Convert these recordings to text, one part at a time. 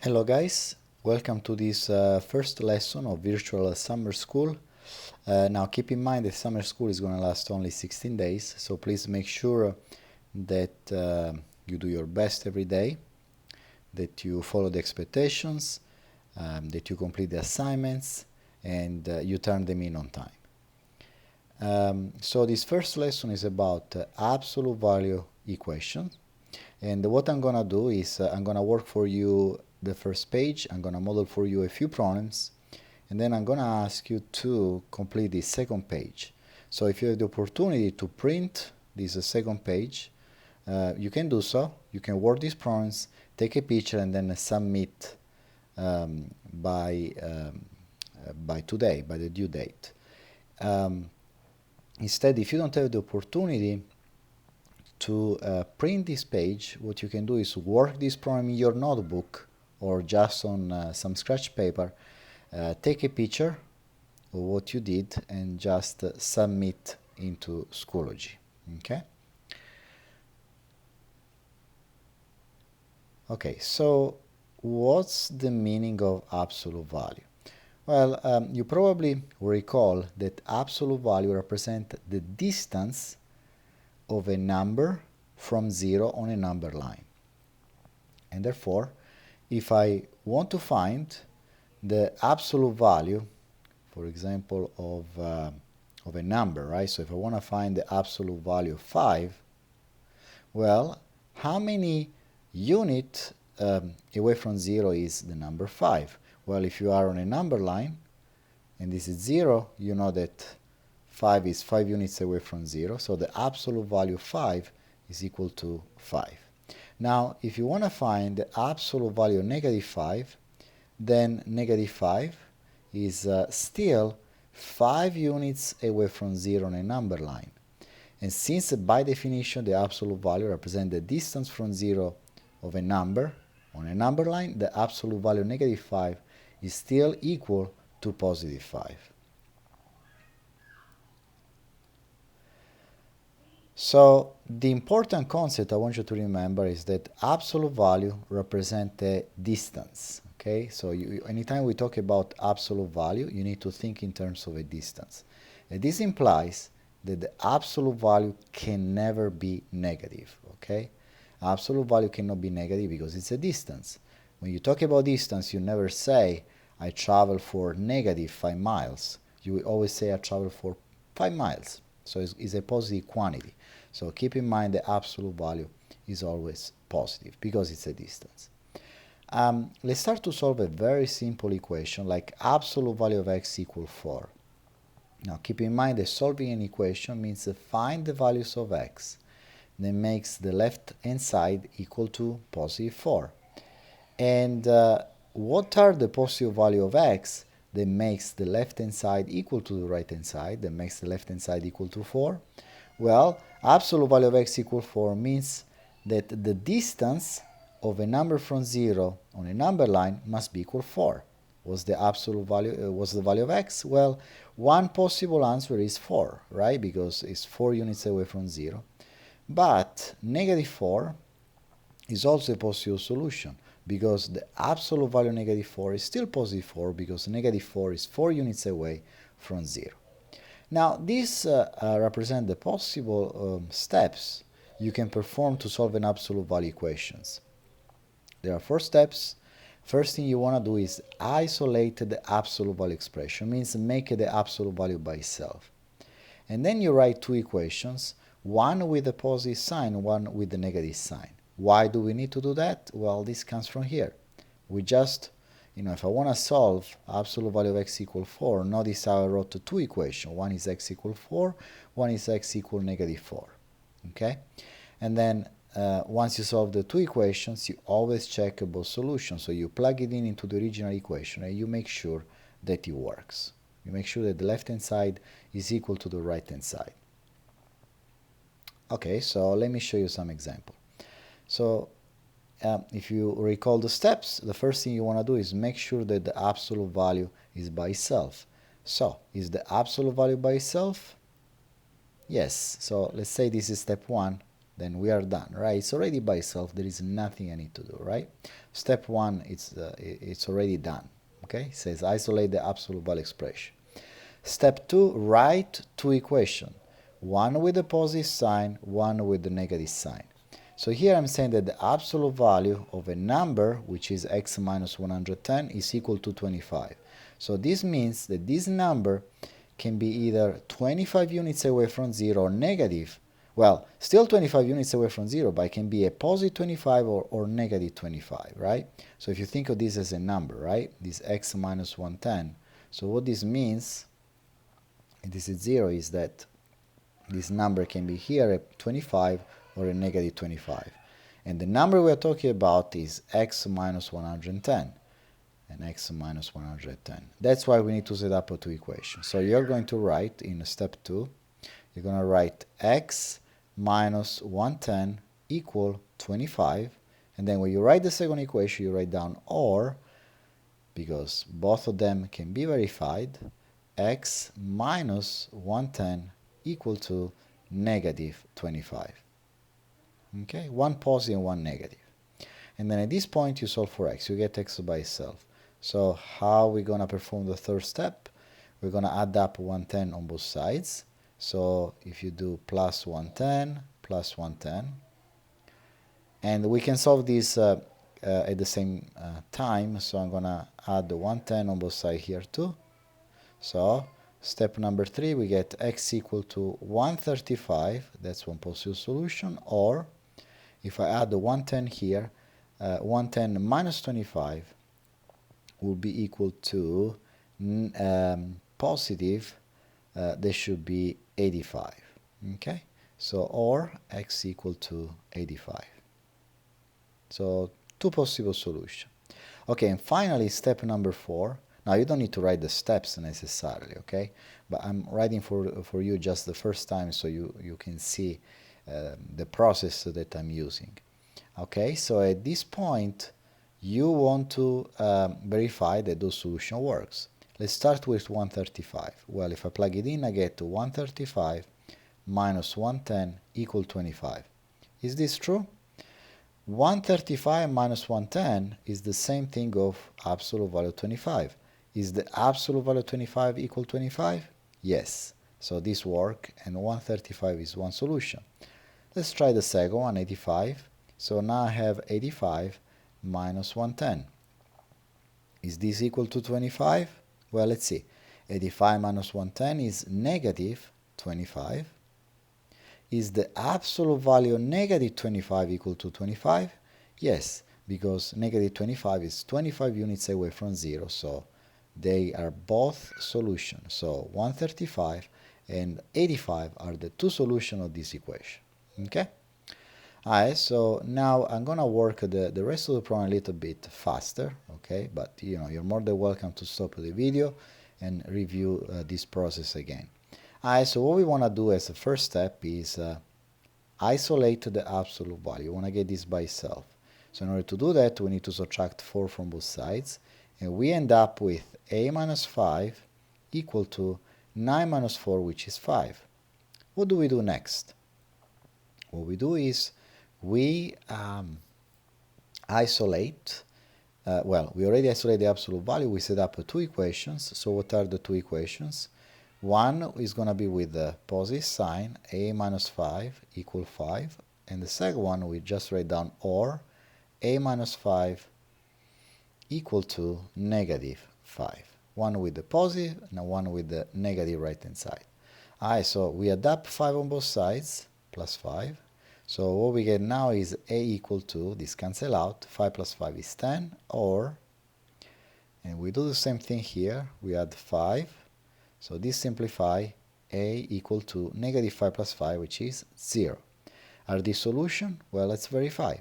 Hello guys, welcome to this first lesson of virtual summer school. Now keep in mind that summer school is going to last only 16 days, so please make sure that you do your best every day, that you follow the expectations, that you complete the assignments, and you turn them in on time. So this first lesson is about absolute value equations. And what I'm going to do is I'm going to work for you the first page. I'm going to model for you a few problems. And then I'm going to ask you to complete the second page. So if you have the opportunity to print this second page, you can do so. You can work these problems, take a picture, and then submit by today, by the due date. Instead, if you don't have the opportunity to print this page, what you can do is work this problem in your notebook or just on some scratch paper. Take a picture of what you did and just submit into Schoology. Okay? Okay, so what's the meaning of absolute value? Well, you probably recall that absolute value represents the distance of a number from 0 on a number line. And therefore, if I want to find the absolute value, for example, of a number, right? So if I want to find the absolute value of 5, well, how many units away from 0 is the number 5? Well, if you are on a number line, and this is 0, you know that 5 is 5 units away from 0, so the absolute value of 5 is equal to 5. Now, if you want to find the absolute value of negative 5, then negative 5 is still 5 units away from 0 on a number line. And since by definition the absolute value represents the distance from 0 of a number on a number line, the absolute value of negative 5 is still equal to positive 5. So the important concept I want you to remember is that absolute value represents a distance. Okay, so anytime we talk about absolute value, you need to think in terms of a distance. And this implies that the absolute value can never be negative. Okay, absolute value cannot be negative because it's a distance. When you talk about distance, you never say I travel for negative 5 miles. You will always say I travel for 5 miles. So it's a positive quantity. So keep in mind the absolute value is always positive because it's a distance. Let's start to solve a very simple equation like absolute value of x equals 4. Now keep in mind that solving an equation means to find the values of x. That makes the left hand side equal to positive 4. And what are the positive value of x that makes the left hand side equal to the right hand side, that makes the left hand side equal to 4? Well, absolute value of x equals 4 means that the distance of a number from 0 on a number line must be equal to 4. What's the absolute value, what's the value of x? Well, one possible answer is 4, right? Because it's 4 units away from 0. But negative 4 is also a possible solution because the absolute value of negative 4 is still positive 4 because negative 4 is 4 units away from 0. Now, this represents the possible steps you can perform to solve an absolute value equations. There are 4 steps. First thing you want to do is isolate the absolute value expression, means make the absolute value by itself. And then you write 2 equations, one with the positive sign, one with the negative sign. Why do we need to do that? Well, this comes from here. We just, if I want to solve absolute value of x equals 4, notice how I wrote 2 equations. One is x equals 4, one is x equals negative 4. Okay? And then once you solve the 2 equations, you always check both solutions. So you plug it in into the original equation and you make sure that it works. You make sure that the left-hand side is equal to the right-hand side. Okay, so let me show you some example. So if you recall the steps, the first thing you want to do is make sure that the absolute value is by itself. So, is the absolute value by itself? Yes. So let's say this is step 1. then we are done, right? It's already by itself. There is nothing I need to do, right? Step 1, it's already done, okay? It says isolate the absolute value expression. Step 2, write two equations, one with the positive sign, one with the negative sign. So here I'm saying that the absolute value of a number, which is x minus 110, is equal to 25. So this means that this number can be either 25 units away from 0 or negative. Well, still 25 units away from 0, but it can be a positive 25 or negative 25, right? So if you think of this as a number, right? This x minus 110. So what this means, if this is 0, is that this number can be here a 25 or a negative 25. And the number we're talking about is x minus 110 and x minus 110. That's why we need to set up two equations. So you're going to write in step 2, you're going to write x minus 110 equal 25. And then when you write the second equation, you write down or, because both of them can be verified, x minus 110 equal to negative 25. Okay, one positive and one negative. And then at this point you solve for x, you get x by itself. So how are we going to perform the third step? We're going to add up 110 on both sides. So if you do plus 110, plus 110, and we can solve this at the same time, so I'm going to add the 110 on both sides here too. So step number 3, we get x equal to 135, that's one possible solution, or if I add the 110 here, 110 minus 25 will be equal to positive, there should be 85, okay? So, or x equal to 85. So, two possible solutions. Okay, and finally, step number 4. Now, you don't need to write the steps necessarily, okay? But I'm writing for you just the first time so you can see the process that I'm using. Okay, so at this point, you want to verify that the solution works. Let's start with 135. Well, if I plug it in, I get 135 minus 110 equal 25. Is this true? 135 minus 110 is the same thing of absolute value 25. Is the absolute value 25 equal 25? Yes. So this works, and 135 is one solution. Let's try the second one, 85. So now I have 85 minus 110. Is this equal to 25? Well, let's see. 85 minus 110 is negative 25. Is the absolute value negative 25 equal to 25? Yes, because negative 25 is 25 units away from 0, so they are both solutions. So 135 and 85 are the two solutions of this equation. Okay? Alright, so now I'm gonna work the rest of the problem a little bit faster, okay? But you're more than welcome to stop the video and review this process again. Alright, so what we want to do as a first step is isolate the absolute value. We want to get this by itself. So in order to do that, we need to subtract 4 from both sides, and we end up with a minus 5 equal to 9 minus 4, which is 5. What do we do next? What we do is we isolate, we already isolated the absolute value. We set up two equations. So what are the two equations? One is going to be with the positive sign, a minus 5 equal 5. And the second one, we just write down or a minus 5 equal to negative 5. One with the positive and one with the negative right-hand side. Alright, so we add up 5 on both sides, plus 5. So what we get now is a equal to, this cancel out, 5 plus 5 is 10, or, and we do the same thing here, we add 5. So this simplify, a equal to negative 5 plus 5, which is 0. Are these solution? Well, let's verify.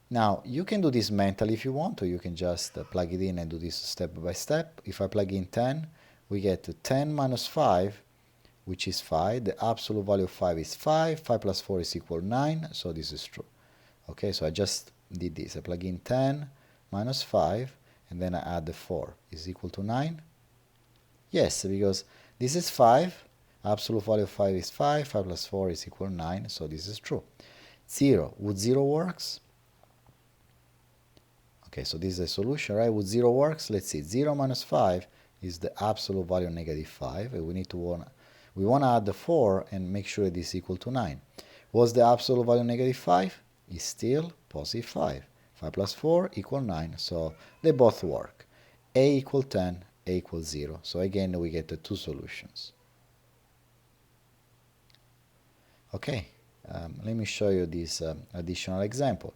Now, you can do this mentally if you want, or you can just plug it in and do this step by step. If I plug in 10, we get 10 minus 5, which is 5. The absolute value of 5 is 5. 5 plus 4 is equal 9, so this is true. Okay, so I just did this. I plug in 10 minus 5, and then I add the 4. Is equal to 9? Yes, because this is 5, Absolute value of 5 is 5. 5 plus 4 is equal 9. So this is true. 0. Would 0 works? Okay, so this is a solution, right? Would 0 works? Let's see. 0 minus 5 is the absolute value of negative 5. And we want to add the 4 and make sure it is equal to 9. What's the absolute value of negative 5? Is still positive 5. 5 plus 4 equal 9. So they both work. A equal 10, A equals 0. So again, we get the two solutions. Okay, let me show you this additional example.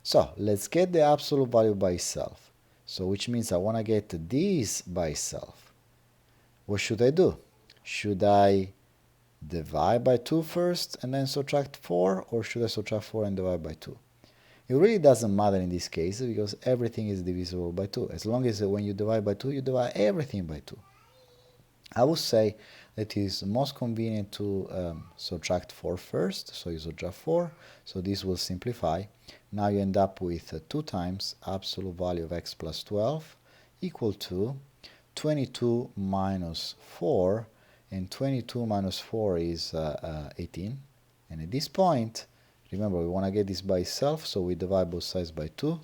So let's get the absolute value by itself. So which means I want to get this by itself. What should I do? Should I divide by 2 first and then subtract 4, or should I subtract 4 and divide by 2? It really doesn't matter in this case because everything is divisible by 2. As long as when you divide by 2, you divide everything by 2. I would say that it is most convenient to subtract 4 first. So you subtract 4. So this will simplify. Now you end up with 2 times absolute value of x plus 12 equal to 22 minus 4. And 22 minus 4 is 18. And at this point, remember, we want to get this by itself, so we divide both sides by 2.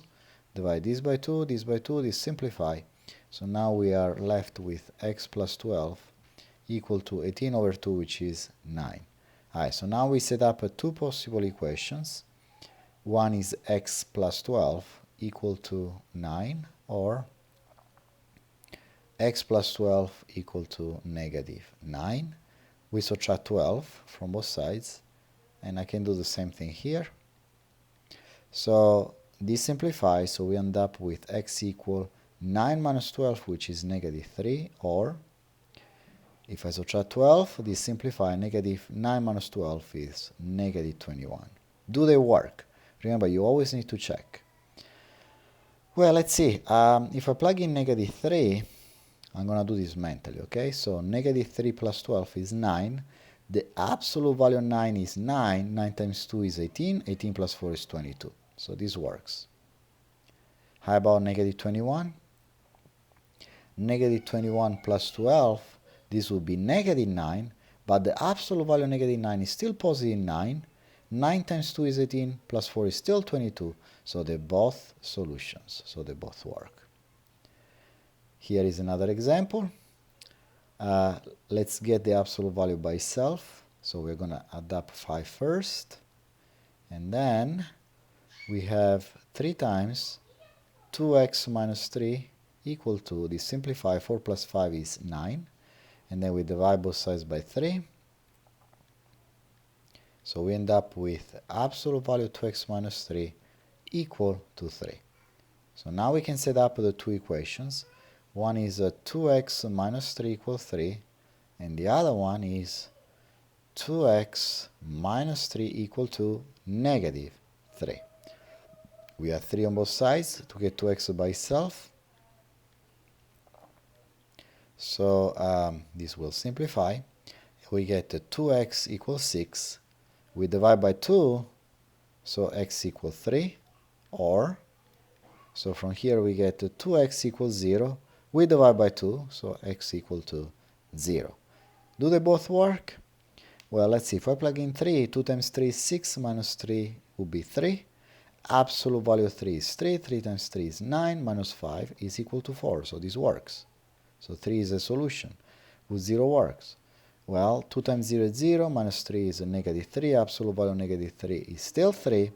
Divide this by 2, this by 2, this simplify. So now we are left with x plus 12 equal to 18 over 2, which is 9. Alright, so now we set up two possible equations. One is x plus 12 equal to 9, or x plus 12 equal to negative 9. We subtract 12 from both sides, and I can do the same thing here. So this simplifies, so we end up with x equal 9 minus 12, which is negative 3, or if I subtract 12, this simplifies, negative 9 minus 12 is negative 21. Do they work? Remember, you always need to check. Well, let's see. If I plug in negative 3, I'm going to do this mentally, okay? So negative 3 plus 12 is 9. The absolute value of 9 is 9. 9 times 2 is 18. 18 plus 4 is 22. So this works. How about negative 21? Negative 21 plus 12, this would be negative 9. But the absolute value of negative 9 is still positive 9. 9 times 2 is 18. Plus 4 is still 22. So they're both solutions. So they both work. Here is another example. Let's get the absolute value by itself. So we're going to add up 5 first. And then we have 3 times 2x minus 3 equal to, this simplify, 4 plus 5 is 9. And then we divide both sides by 3. So we end up with absolute value of 2x minus 3 equal to 3. So now we can set up the two equations. One is 2x minus 3 equals 3, and the other one is 2x minus 3 equal to negative 3. We have 3 on both sides to get 2x by itself. So this will simplify. We get 2x equals 6. We divide by 2, so x equals 3. Or, so from here we get 2x equals 0. We divide by 2, so x equal to 0. Do they both work? Well, let's see. If I plug in 3, 2 times 3 is 6, minus 3 would be 3. Absolute value of 3 is 3. 3 times 3 is 9, minus 5 is equal to 4. So this works. So 3 is a solution. Would 0 works? Well, 2 times 0 is 0, minus 3 is a negative 3. Absolute value of negative 3 is still 3.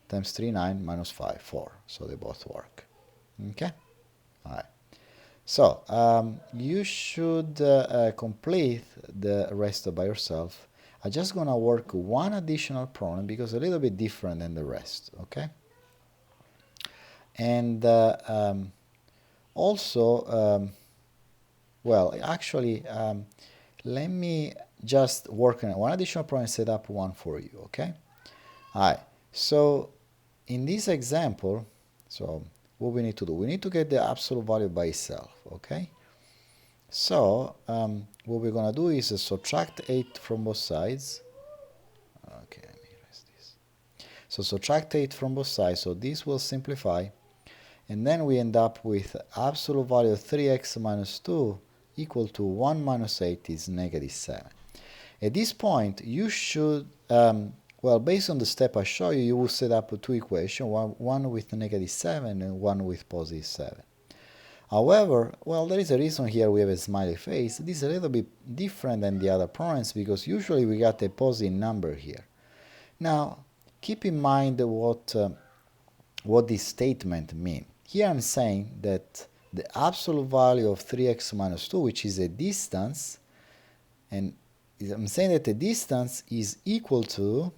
Times 3, 9, minus 5, 4. So they both work. Okay? All right. So you should complete the rest by yourself. I'm just going to work one additional problem because it's a little bit different than the rest, okay? And also, well, actually, let me just work on one additional problem and set up one for you, okay? All right, so in this example, so what we need to do, we need to get the absolute value by itself, okay? So what we're going to do is subtract 8 from both sides. Okay, let me erase this. So subtract 8 from both sides, so this will simplify. And then we end up with absolute value of 3x minus 2 equal to 1 minus 8 is negative 7. At this point, you should, well, based on the step I show you, you will set up two equations, one with negative 7 and one with positive 7. However, well, there is a reason here we have a smiley face. This is a little bit different than the other problems because usually we got a positive number here. Now, keep in mind what this statement means. Here I'm saying that the absolute value of 3x minus 2, which is a distance, and I'm saying that the distance is equal to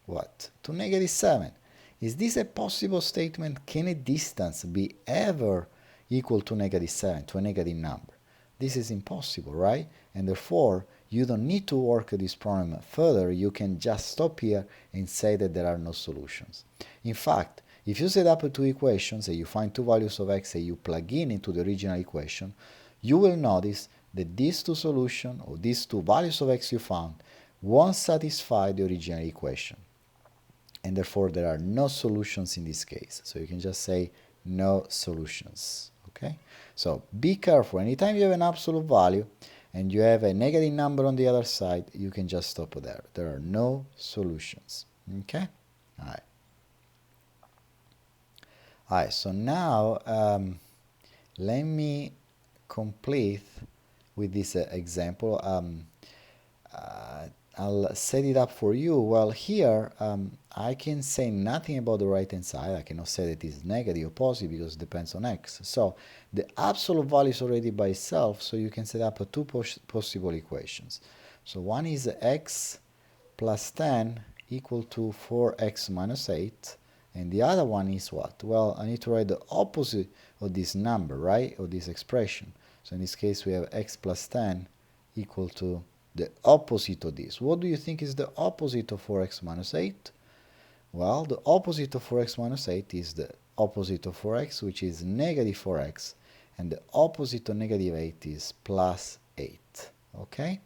what? To negative 7. Is this a possible statement? Can a distance be ever equal to negative 7, to a negative number? This is impossible, right? And therefore, you don't need to work this problem further. You can just stop here and say that there are no solutions. In fact, if you set up two equations and you find two values of x and you plug in into the original equation, you will notice that these two solutions, or these two values of x you found, won't satisfy the original equation. And therefore, there are no solutions in this case. So you can just say no solutions. Okay? So be careful. Anytime you have an absolute value and you have a negative number on the other side, you can just stop there. There are no solutions. Okay? All right. All right, so now let me complete with this example. I'll set it up for you. Well, here I can say nothing about the right-hand side. I cannot say that it's negative or positive because it depends on x. So the absolute value is already by itself, so you can set up two possible equations. So one is x plus 10 equal to 4x minus 8. And the other one is what? Well, I need to write the opposite of this number, right? Of this expression. So in this case, we have x plus 10 equal to the opposite of this. What do you think is the opposite of 4x minus 8? Well, the opposite of 4x minus 8 is the opposite of 4x, which is negative 4x. And the opposite of negative 8 is plus 8. Okay?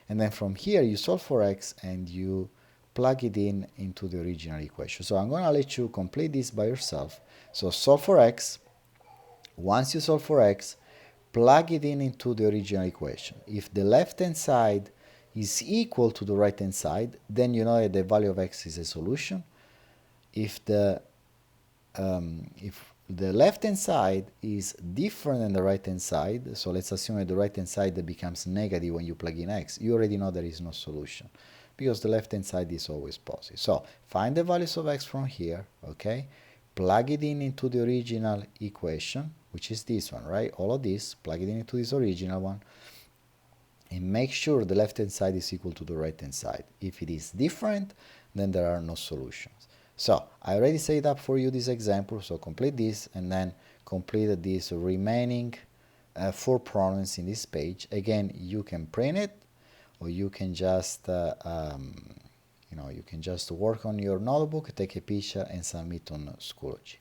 And then from here, you solve for x and you plug it in into the original equation. So I'm going to let you complete this by yourself. So solve for x. Once you solve for x, plug it in into the original equation. If the left-hand side is equal to the right-hand side, then you know that the value of x is a solution. If the left-hand side is different than the right-hand side, so let's assume that the right-hand side becomes negative when you plug in x, you already know there is no solution, because the left-hand side is always positive. So find the values of x from here, okay? Plug it in into the original equation, which is this one, right? All of this, plug it in into this original one, and make sure the left-hand side is equal to the right-hand side. If it is different, then there are no solutions. So I already set up for you this example, so complete this, and then complete these remaining 4 problems in this page. Again, you can print it, or you can just you can just work on your notebook, take a picture, and submit on Schoology.